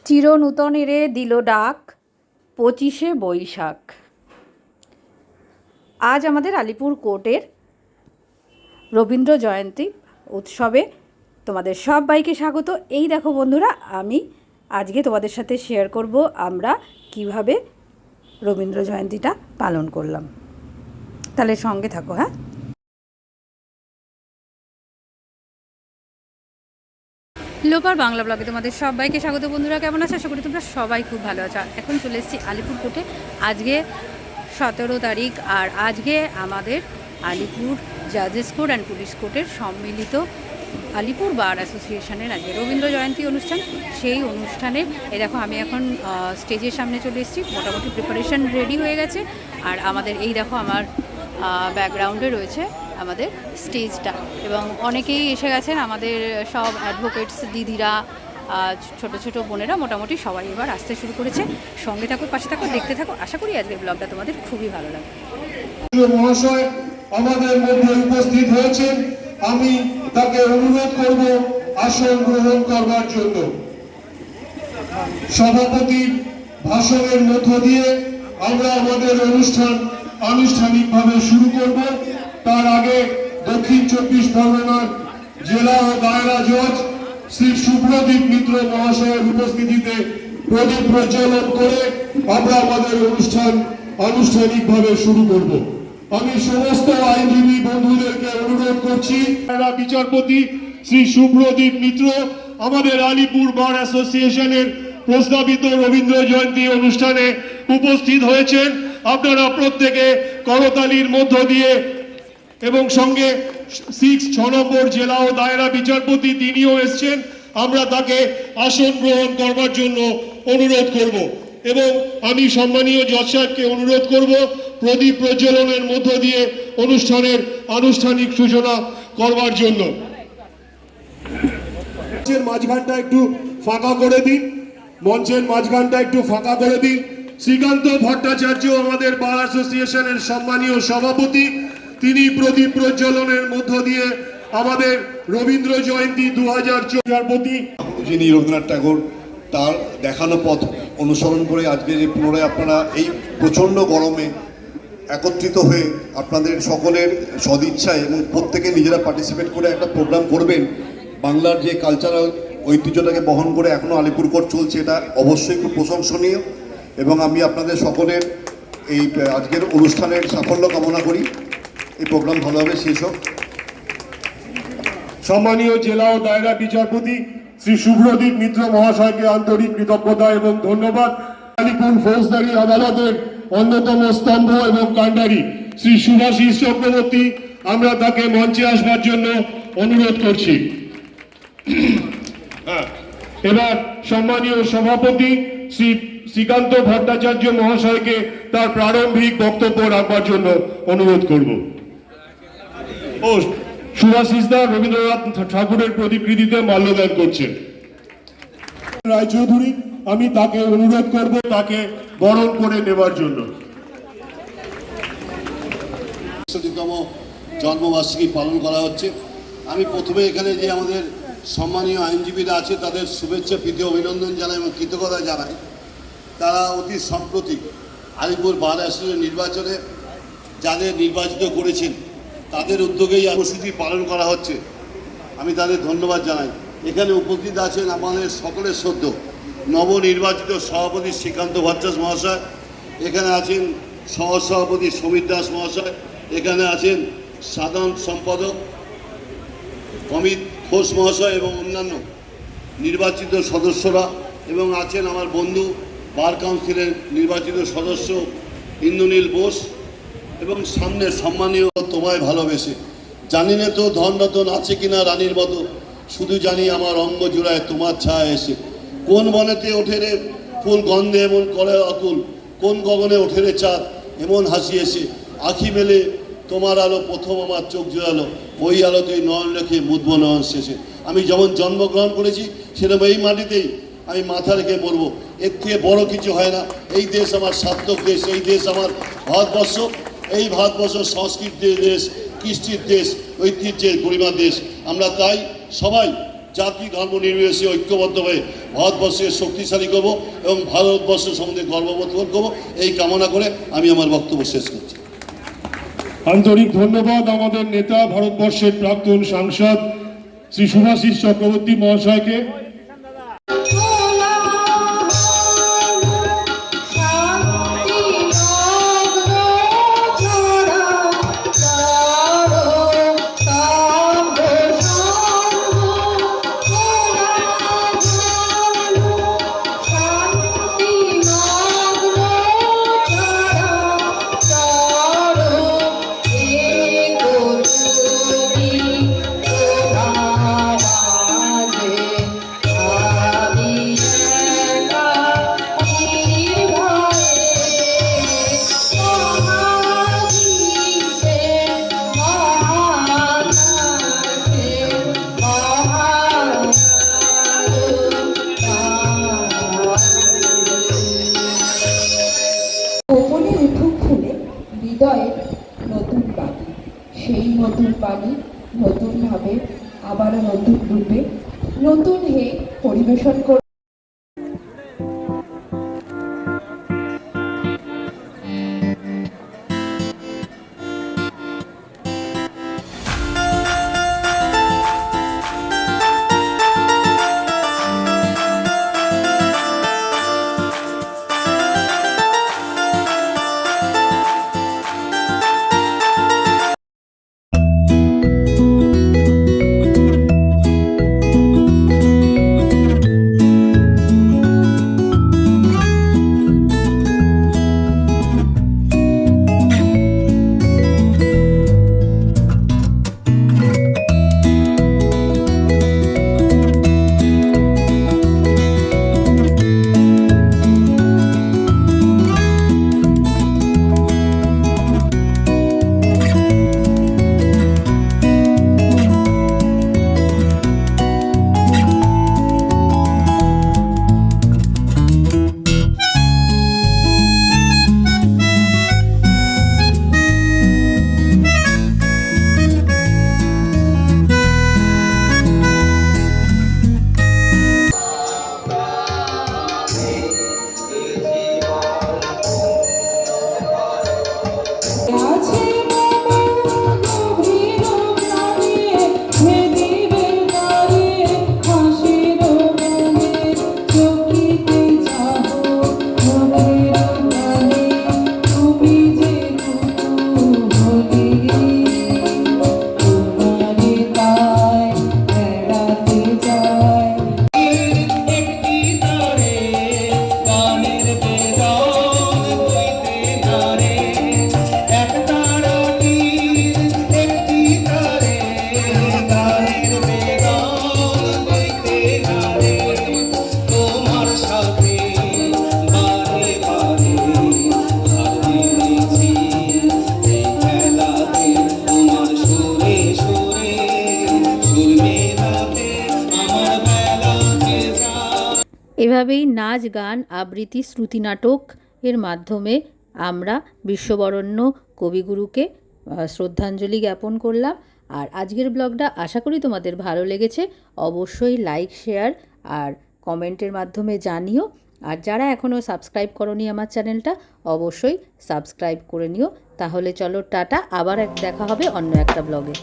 চিরনূতনেরে দিল ডাক 25শে বৈশাখ। আজ আমাদের আলিপুর কোর্টের রবীন্দ্র জয়ন্তী উৎসবে তোমাদের সবাইকে স্বাগত। এই দেখো বন্ধুরা, আমি আজকে তোমাদের সাথে শেয়ার করব আমরা কিভাবে রবীন্দ্র জয়ন্তীটা পালন করলাম। তাহলে সঙ্গে থাকো। হ্যাঁ, লোপার বাংলা ব্লগে তোমাদের সবাইকে স্বাগত। বন্ধুরা কেমন আছো? আশা করি তোমরা সবাই খুব ভালো আছো। এখন চলে এসেছি আলিপুর কোর্টে। আজকে 17 তারিখ, আর আজকে আমাদের আলিপুর জাজেস কোর্ট অ্যান্ড পুলিশ কোর্টের সম্মিলিত আলিপুর বার অ্যাসোসিয়েশনের আজকে রবীন্দ্র জয়ন্তী অনুষ্ঠান। সেই অনুষ্ঠানে এই দেখো আমি এখন স্টেজের সামনে চলে এসেছি। মোটামুটি প্রিপারেশন রেডি হয়ে গেছে। আর আমাদের এই দেখো আমার ব্যাকগ্রাউন্ডে রয়েছে আমাদের স্টেজটা, এবং অনেকেই এসে গেছেন। আমাদের সব অ্যাডভোকেটস দিদিরা, ছোট ছোট বোনেরা, মোটামুটি সবাই এবার আসতে শুরু করেছে। সঙ্গে থাকো, পাশে থাকো, দেখতে থাকো। আশা করি আজকের ব্লগটা তোমাদের খুবই ভালো লাগবে। মহাশয় আমাদের মধ্যে উপস্থিত হয়েছেন, আমি তাকে অনুরোধ করব আসন গ্রহণ করবার জন্য। সভাপতির ভাষণের মধ্য দিয়ে আমরা আমাদের অনুষ্ঠান আনুষ্ঠানিকভাবে শুরু করব। তার আগে দক্ষিণ 24 পরগনার জেলা ও দায়রা জজ শ্রী শুভ্রদীপ মিত্র মহাশয়ের উপস্থিতিতে প্রদীপ প্রজ্বলন করে আমরা আমাদের অনুষ্ঠান আনুষ্ঠানিকভাবে শুরু করব। আমি সমস্ত আইনজীবী বন্ধুদেরকে অনুরোধ করছি, বিচারপতি শ্রী শুভ্রদীপ মিত্র আমাদের আলিপুর বার অ্যাসোসিয়েশনের প্রস্তাবিত রবীন্দ্র জয়ন্তী অনুষ্ঠানে উপস্থিত হয়েছেন। আপনারা প্রত্যেকে করতালির মধ্য দিয়ে, এবং সঙ্গে 6 নম্বর জেলা ও দায়রা বিচারপতি তিনিও এসছেন। আমরা তাকে আসন গ্রহণ করবার জন্য অনুরোধ করব, এবং আমি সম্মানীয় জজ সাহেবকে অনুরোধ করব প্রদীপ প্রজ্বলনের মধ্য দিয়ে অনুষ্ঠানের আনুষ্ঠানিক সূচনা করবার জন্য। মঞ্চের মাঝখানটা একটু ফাঁকা করে দিন, মঞ্চের মাঝখানটা একটু ফাঁকা করে দিন। শ্রীকান্ত ভট্টাচার্য আমাদের বার অ্যাসোসিয়েশনের সম্মানীয় সভাপতি, তিনি প্রদীপ প্রজ্বলনের মধ্য দিয়ে আমাদের রবীন্দ্র জয়ন্তী 2024 প্রতি যিনি রবীন্দ্রনাথ ঠাকুর, তার দেখানো পথ অনুসরণ করে আজকে যে পুনরায় আপনারা এই প্রচণ্ড গরমে একত্রিত হয়ে আপনাদের সকলের সদিচ্ছায় এবং প্রত্যেকে নিজেরা পার্টিসিপেট করে একটা প্রোগ্রাম করবেন, বাংলার যে কালচারাল ঐতিহ্যটাকে বহন করে এখনও আলিপুর কোর্ট চলছে, এটা অবশ্যই খুব প্রশংসনীয়। এবং আমি আপনাদের সকলের এই আজকের অনুষ্ঠানের সাফল্য কামনা করি। এই প্রোগ্রাম ভালোভাবে শেষ হোক। সম্মানীয় জেলা ও দায়রা বিচারপতি শ্রী শুভ্রদীপ মিত্র মহাশয়কে আন্তরিক কৃতজ্ঞতা এবং ধন্যবাদ। আলিপুর ফৌজদারি আদালতের অন্যতম স্তম্ভ এবং কাণ্ডারি শ্রী সুভাষিস চক্রবর্তী, আমরা তাকে মঞ্চে আসবার জন্য অনুরোধ করছি। এবার সম্মানীয় সভাপতি শ্রী শ্রীকান্ত ভট্টাচার্য মহাশয়কে তার প্রারম্ভিক বক্তব্য রাখবার জন্য অনুরোধ করব। ও সুভাষিস দা রবীন্দ্রনাথ ঠাকুরের প্রতিকৃতিতে মাল্যদান করছেন। রায়চৌধুরী, আমি তাকে অনুরোধ করব তাকে বরণ করে নেবার জন্য। ৬০তম জন্মবার্ষিকী পালন করা হচ্ছে। আমি প্রথমে এখানে যে আমাদের সম্মানীয় আইনজীবীরা আছে তাদের শুভেচ্ছা, প্রীতি, অভিনন্দন জানাই এবং কৃতজ্ঞতা জানাই। তারা অতি সম্প্রতি আলিপুর বার অ্যাসোসিয়েশন নির্বাচনে যাদের নির্বাচিত করেছেন তাদের উদ্যোগেই কর্মসূচি পালন করা হচ্ছে। আমি তাদের ধন্যবাদ জানাই। এখানে উপস্থিত আছেন আমাদের সকলের সদ্য নবনির্বাচিত সভাপতি শ্রীকান্ত ভট্টাচার্য মহাশয়, এখানে আছেন সহসভাপতি সমীর দাস মহাশয়, এখানে আছেন সাধারণ সম্পাদক অমিত ঘোষ মহাশয় এবং অন্যান্য নির্বাচিত সদস্যরা, এবং আছেন আমার বন্ধু বার কাউন্সিলের নির্বাচিত সদস্য ইন্দ্রনীল বোস, এবং সামনে সম্মানীয় তোমায় ভালোবেসে। জানি না তো ধনরতন আছে কিনা রানীর মতো, শুধু জানি আমার অঙ্গ জোড়ায় তোমার ছায়া এসে। কোন বনেতে ওঠে রে ফুল গন্ধে এমন করে অকুল, কোন গগনে ওঠে রে চাঁদ এমন হাসি এসে। আখি মেলে তোমার আলো প্রথম আমার চোখ জোড়ালো, ওই আলোতেই নয়ন রেখে মুদব নয়ন শেষে। আমি যেমন জন্মগ্রহণ করেছি সেরকম এই মাটিতেই আমি মাথা রেখে মরবো। এর থেকে বড় কিছু হয় না। এই দেশ আমার সার্থক দেশ, এই দেশ আমার ভারতবর্ষ। এই ভারতবর্ষ সংস্কৃতির দেশ, কৃষ্টির দেশ, ঐতিহ্যের গরিমা দেশ। আমরা তাই সবাই জাতি ধর্ম নির্বিশেষে ঐক্যবদ্ধ হয়ে ভারতবর্ষকে শক্তিশালী করব এবং ভারতবর্ষ সম্বন্ধে গর্ববোধ করব, এই কামনা করে আমি আমার বক্তব্য শেষ করছি। আন্তরিক ধন্যবাদ আমাদের নেতা ভারতবর্ষের প্রাক্তন সাংসদ শ্রী শুভাশিস চক্রবর্তী মহাশয়কে। গোপনে উঠুক খুলে হৃদয়ের নতুন বাণী, সেই নতুন বাণী নতুনভাবে আবারও নতুন রূপে নতুন হে পরিবেশন করে। এভাবেই নাচ গান আবৃত্তি শ্রুতি নাটক এর মাধ্যমে আমরা বিশ্ববরেণ্য কবিগুরুকে শ্রদ্ধাঞ্জলি জ্ঞাপন করলাম। আর আজকের ব্লগটা আশা করি তোমাদের ভালো লেগেছে। অবশ্যই লাইক শেয়ার আর কমেন্টের মাধ্যমে জানিও। আর যারা এখনও সাবস্ক্রাইব করোনি আমার চ্যানেলটা অবশ্যই সাবস্ক্রাইব করে নিও। তাহলে চলো টাটা, আবার দেখা হবে অন্য একটা ব্লগে।